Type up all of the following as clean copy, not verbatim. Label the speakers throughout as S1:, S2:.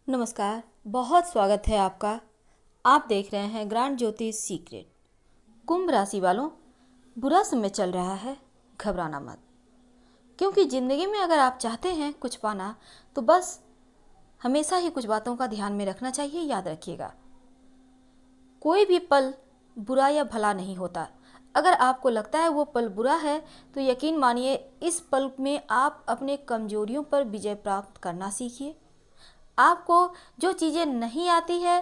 S1: नमस्कार। बहुत स्वागत है आपका। आप देख रहे हैं ग्रांड ज्योतिष सीक्रेट। कुंभ राशि वालों, बुरा समय चल रहा है, घबराना मत। क्योंकि ज़िंदगी में अगर आप चाहते हैं कुछ पाना तो बस हमेशा ही कुछ बातों का ध्यान में रखना चाहिए। याद रखिएगा, कोई भी पल बुरा या भला नहीं होता। अगर आपको लगता है वो पल बुरा है तो यकीन मानिए इस पल में आप अपने कमजोरियों पर विजय प्राप्त करना सीखिए। आपको जो चीज़ें नहीं आती है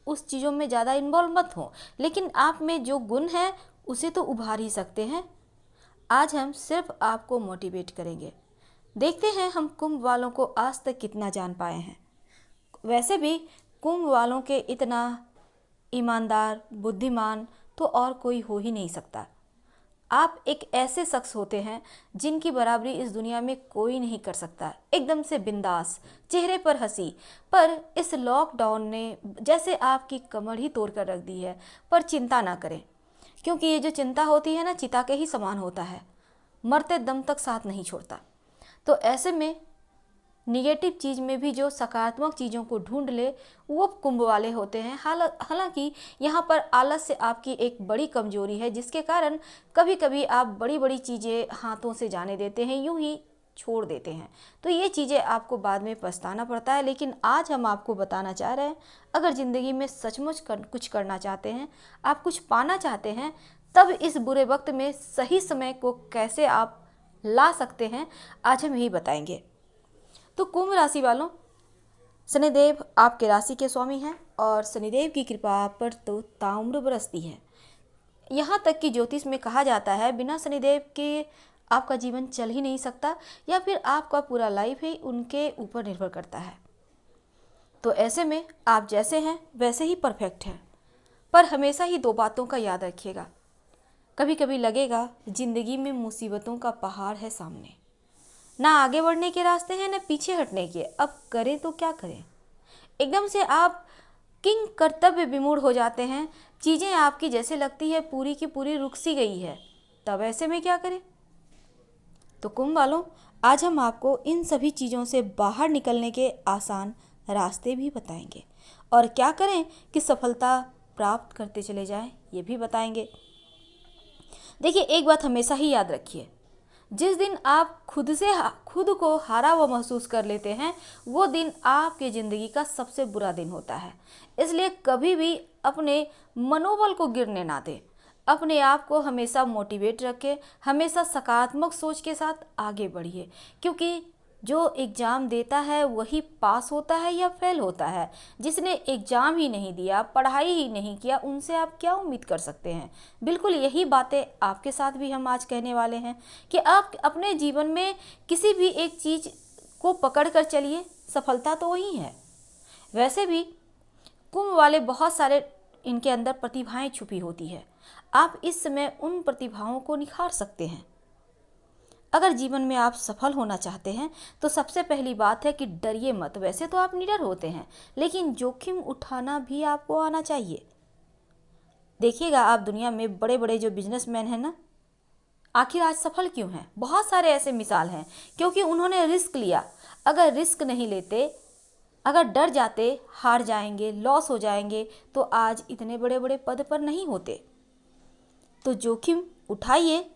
S1: उस चीज़ों में ज़्यादा इन्वॉल्व मत हो, लेकिन आप में जो गुण है उसे तो उभार ही सकते हैं। आज हम सिर्फ आपको मोटिवेट करेंगे। देखते हैं हम कुंभ वालों को आज तक कितना जान पाए हैं। वैसे भी कुंभ वालों के इतना ईमानदार, बुद्धिमान तो और कोई हो ही नहीं सकता। आप एक ऐसे शख्स होते हैं जिनकी बराबरी इस दुनिया में कोई नहीं कर सकता। एकदम से बिंदास, चेहरे पर हंसी। पर इस लॉकडाउन ने जैसे आपकी कमर ही तोड़ कर रख दी है। पर चिंता ना करें, क्योंकि ये जो चिंता होती है ना, चिता के ही समान होता है, मरते दम तक साथ नहीं छोड़ता। तो ऐसे में निगेटिव चीज़ में भी जो सकारात्मक चीज़ों को ढूंढ ले वो कुंभ वाले होते हैं। हालांकि यहाँ पर आलस से आपकी एक बड़ी कमजोरी है, जिसके कारण कभी कभी आप बड़ी बड़ी चीज़ें हाथों से जाने देते हैं, यूं ही छोड़ देते हैं। तो ये चीज़ें आपको बाद में पछताना पड़ता है। लेकिन आज हम आपको बताना चाह रहे हैं, अगर ज़िंदगी में सचमुच कुछ करना चाहते हैं, आप कुछ पाना चाहते हैं, तब इस बुरे वक्त में सही समय को कैसे आप ला सकते हैं, आज हम यही बताएंगे। तो कुंभ राशि वालों, शनिदेव आपके राशि के स्वामी हैं और शनिदेव की कृपा आप पर तो ताउम्र बरसती है। यहाँ तक कि ज्योतिष में कहा जाता है बिना शनिदेव के आपका जीवन चल ही नहीं सकता, या फिर आपका पूरा लाइफ ही उनके ऊपर निर्भर करता है। तो ऐसे में आप जैसे हैं वैसे ही परफेक्ट हैं। पर हमेशा ही दो बातों का याद रखिएगा। कभी कभी लगेगा जिंदगी में मुसीबतों का पहाड़ है सामने, ना आगे बढ़ने के रास्ते हैं ना पीछे हटने के। अब करें तो क्या करें। एकदम से आप किंग कर्तव्य विमूढ़ हो जाते हैं। चीज़ें आपकी जैसे लगती है पूरी की पूरी रुक सी गई है। तब ऐसे में क्या करें। तो कुंभ वालों, आज हम आपको इन सभी चीज़ों से बाहर निकलने के आसान रास्ते भी बताएंगे, और क्या करें कि सफलता प्राप्त करते चले जाएं, ये भी बताएंगे। देखिए, एक बात हमेशा ही याद रखिए, जिस दिन आप खुद को हारा हुआ महसूस कर लेते हैं, वो दिन आपकी ज़िंदगी का सबसे बुरा दिन होता है। इसलिए कभी भी अपने मनोबल को गिरने ना दें। अपने आप को हमेशा मोटिवेट रखें, हमेशा सकारात्मक सोच के साथ आगे बढ़िए। क्योंकि जो एग्ज़ाम देता है वही पास होता है या फेल होता है। जिसने एग्ज़ाम ही नहीं दिया, पढ़ाई ही नहीं किया, उनसे आप क्या उम्मीद कर सकते हैं। बिल्कुल यही बातें आपके साथ भी हम आज कहने वाले हैं कि आप अपने जीवन में किसी भी एक चीज़ को पकड़ कर चलिए, सफलता तो वही है। वैसे भी कुंभ वाले बहुत सारे इनके अंदर प्रतिभाएं छुपी होती है। आप इस समय उन प्रतिभाओं को निखार सकते हैं। अगर जीवन में आप सफल होना चाहते हैं तो सबसे पहली बात है कि डरिए मत। वैसे तो आप निडर होते हैं, लेकिन जोखिम उठाना भी आपको आना चाहिए। देखिएगा, आप दुनिया में बड़े बड़े जो बिजनेसमैन हैं ना, आखिर आज सफल क्यों हैं। बहुत सारे ऐसे मिसाल हैं, क्योंकि उन्होंने रिस्क लिया। अगर रिस्क नहीं लेते, अगर डर जाते हार जाएंगे, लॉस हो जाएंगे, तो आज इतने बड़े बड़े पद पर नहीं होते। तो जोखिम उठाइए,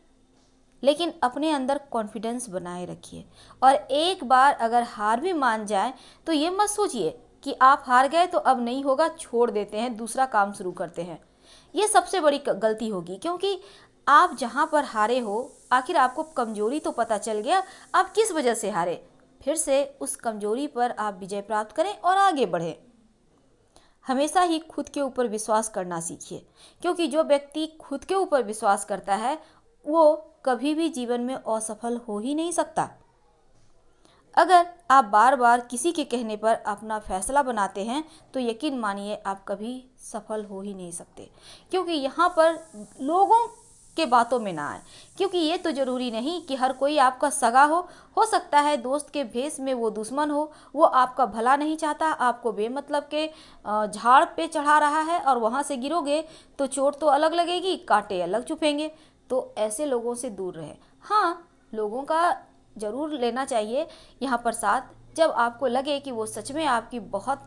S1: लेकिन अपने अंदर कॉन्फिडेंस बनाए रखिए। और एक बार अगर हार भी मान जाए तो ये मत सोचिए कि आप हार गए तो अब नहीं होगा, छोड़ देते हैं, दूसरा काम शुरू करते हैं। ये सबसे बड़ी गलती होगी, क्योंकि आप जहाँ पर हारे हो, आखिर आपको कमजोरी तो पता चल गया, आप किस वजह से हारे। फिर से उस कमजोरी पर आप विजय प्राप्त करें और आगे बढ़ें। हमेशा ही खुद के ऊपर विश्वास करना सीखिए, क्योंकि जो व्यक्ति खुद के ऊपर विश्वास करता है वो कभी भी जीवन में असफल हो ही नहीं सकता। अगर आप बार बार किसी के कहने पर अपना फैसला बनाते हैं तो यकीन मानिए आप कभी सफल हो ही नहीं सकते। क्योंकि यहाँ पर लोगों के बातों में ना आए, क्योंकि ये तो ज़रूरी नहीं कि हर कोई आपका सगा हो सकता है दोस्त के भेष में वो दुश्मन हो। वो आपका भला नहीं चाहता, आपको बेमतलब के झाड़ पे चढ़ा रहा है, और वहाँ से गिरोगे तो चोट तो अलग लगेगी, कांटे अलग चुभेंगे। तो ऐसे लोगों से दूर रहे। हाँ, लोगों का ज़रूर लेना चाहिए यहाँ पर साथ, जब आपको लगे कि वो सच में आपकी बहुत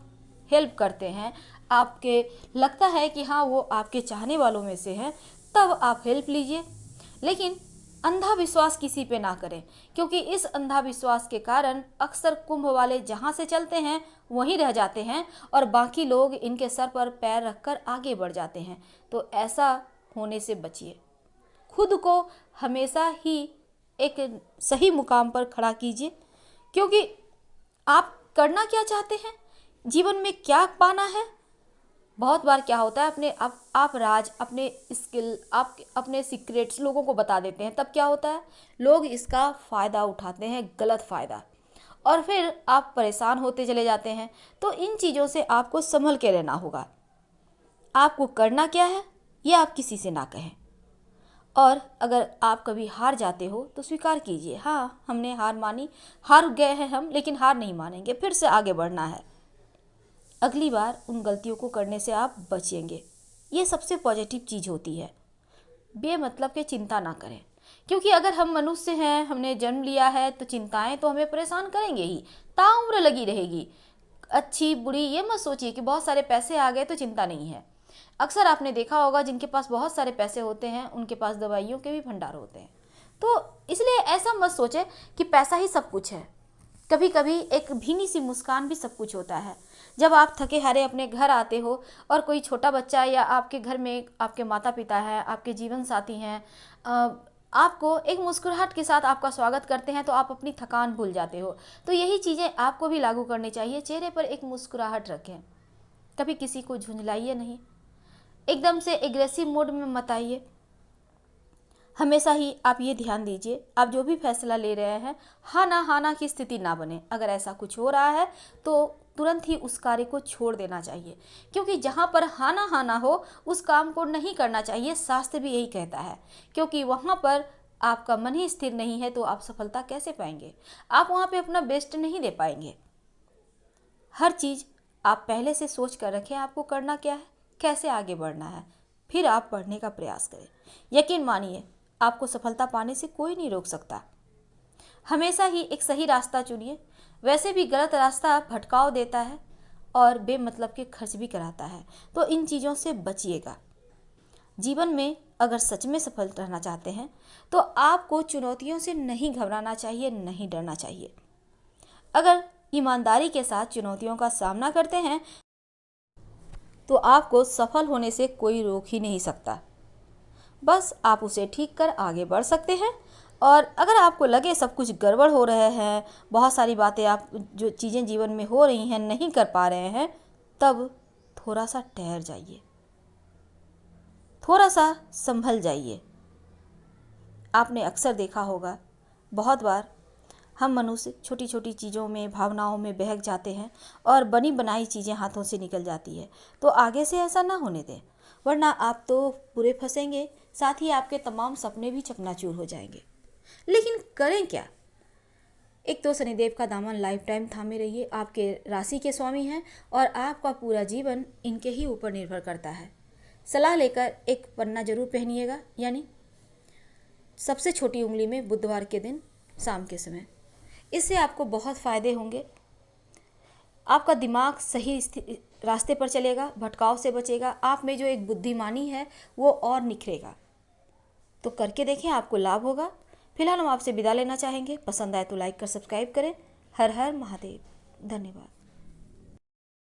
S1: हेल्प करते हैं, आपके लगता है कि हाँ वो आपके चाहने वालों में से हैं, तब आप हेल्प लीजिए। लेकिन अंधा विश्वास किसी पे ना करें, क्योंकि इस अंधा विश्वास के कारण अक्सर कुंभ वाले जहाँ से चलते हैं वहीं रह जाते हैं और बाकी लोग इनके सर पर पैर रखकर आगे बढ़ जाते हैं। तो ऐसा होने से बचिए। खुद को हमेशा ही एक सही मुकाम पर खड़ा कीजिए, क्योंकि आप करना क्या चाहते हैं, जीवन में क्या पाना है। बहुत बार क्या होता है, अपने आप राज, अपने स्किल, आप अपने सीक्रेट्स लोगों को बता देते हैं, तब क्या होता है, लोग इसका फ़ायदा उठाते हैं, गलत फ़ायदा, और फिर आप परेशान होते चले जाते हैं। तो इन चीज़ों से आपको संभल के रहना होगा। आपको करना क्या है ये आप किसी से ना कहें। और अगर आप कभी हार जाते हो तो स्वीकार कीजिए, हाँ हमने हार मानी, हार गए हैं हम, लेकिन हार नहीं मानेंगे, फिर से आगे बढ़ना है। अगली बार उन गलतियों को करने से आप बचेंगे। ये सबसे पॉजिटिव चीज़ होती है। बेमतलब के चिंता ना करें, क्योंकि अगर हम मनुष्य हैं, हमने जन्म लिया है, तो चिंताएं तो हमें परेशान करेंगे ही, ताउम्र लगी रहेगी। अच्छी बुरी ये मत सोचिए कि बहुत सारे पैसे आ गए तो चिंता नहीं है। अक्सर आपने देखा होगा जिनके पास बहुत सारे पैसे होते हैं उनके पास दवाइयों के भी भंडार होते हैं। तो इसलिए ऐसा मत सोचे कि पैसा ही सब कुछ है। कभी कभी एक भीनी सी मुस्कान भी सब कुछ होता है। जब आप थके हारे अपने घर आते हो और कोई छोटा बच्चा या आपके घर में आपके माता पिता है, आपके जीवन साथी हैं, आपको एक मुस्कुराहट के साथ आपका स्वागत करते हैं, तो आप अपनी थकान भूल जाते हो। तो यही चीज़ें आपको भी लागू करनी चाहिए। चेहरे पर एक मुस्कुराहट रखें, कभी किसी को झुंझलाइए नहीं, एकदम से एग्रेसिव मोड में मत आइए। हमेशा ही आप ये ध्यान दीजिए, आप जो भी फैसला ले रहे हैं, हाँ ना की स्थिति ना बने। अगर ऐसा कुछ हो रहा है तो तुरंत ही उस कार्य को छोड़ देना चाहिए, क्योंकि जहाँ पर हाँ ना हो उस काम को नहीं करना चाहिए। शास्त्र भी यही कहता है, क्योंकि वहाँ पर आपका मन ही स्थिर नहीं है तो आप सफलता कैसे पाएंगे, आप वहाँ पे अपना बेस्ट नहीं दे पाएंगे। हर चीज़ आप पहले से सोच कर रखें, आपको करना क्या है, कैसे आगे बढ़ना है, फिर आप बढ़ने का प्रयास करें। यकीन मानिए, आपको सफलता पाने से कोई नहीं रोक सकता। हमेशा ही एक सही रास्ता चुनिए। वैसे भी गलत रास्ता भटकाव देता है और बेमतलब के खर्च भी कराता है, तो इन चीज़ों से बचिएगा। जीवन में अगर सच में सफल रहना चाहते हैं तो आपको चुनौतियों से नहीं घबराना चाहिए, नहीं डरना चाहिए। अगर ईमानदारी के साथ चुनौतियों का सामना करते हैं तो आपको सफल होने से कोई रोक ही नहीं सकता। बस आप उसे ठीक कर आगे बढ़ सकते हैं। और अगर आपको लगे सब कुछ गड़बड़ हो रहे हैं, बहुत सारी बातें आप जो चीज़ें जीवन में हो रही हैं नहीं कर पा रहे हैं, तब थोड़ा सा ठहर जाइए, थोड़ा सा संभल जाइए। आपने अक्सर देखा होगा, बहुत बार हम मनुष्य छोटी छोटी चीज़ों में, भावनाओं में बहक जाते हैं और बनी बनाई चीज़ें हाथों से निकल जाती है। तो आगे से ऐसा ना होने दें, वरना आप तो पूरे फंसेंगे, साथ ही आपके तमाम सपने भी चकनाचूर हो जाएंगे। लेकिन करें क्या? एक तो शनिदेव का दामन लाइफ टाइम थामे रहिए। आपके राशि के स्वामी हैं और आपका पूरा जीवन इनके ही ऊपर निर्भर करता है। सलाह लेकर एक पन्ना जरूर पहनिएगा, यानी सबसे छोटी उंगली में बुधवार के दिन शाम के समय। इससे आपको बहुत फ़ायदे होंगे। आपका दिमाग सही रास्ते पर चलेगा, भटकाव से बचेगा, आप में जो एक बुद्धिमानी है वो और निखरेगा। तो करके देखें, आपको लाभ होगा। फिलहाल हम आपसे विदा लेना चाहेंगे। पसंद आए तो लाइक कर सब्सक्राइब करें। हर हर महादेव। धन्यवाद।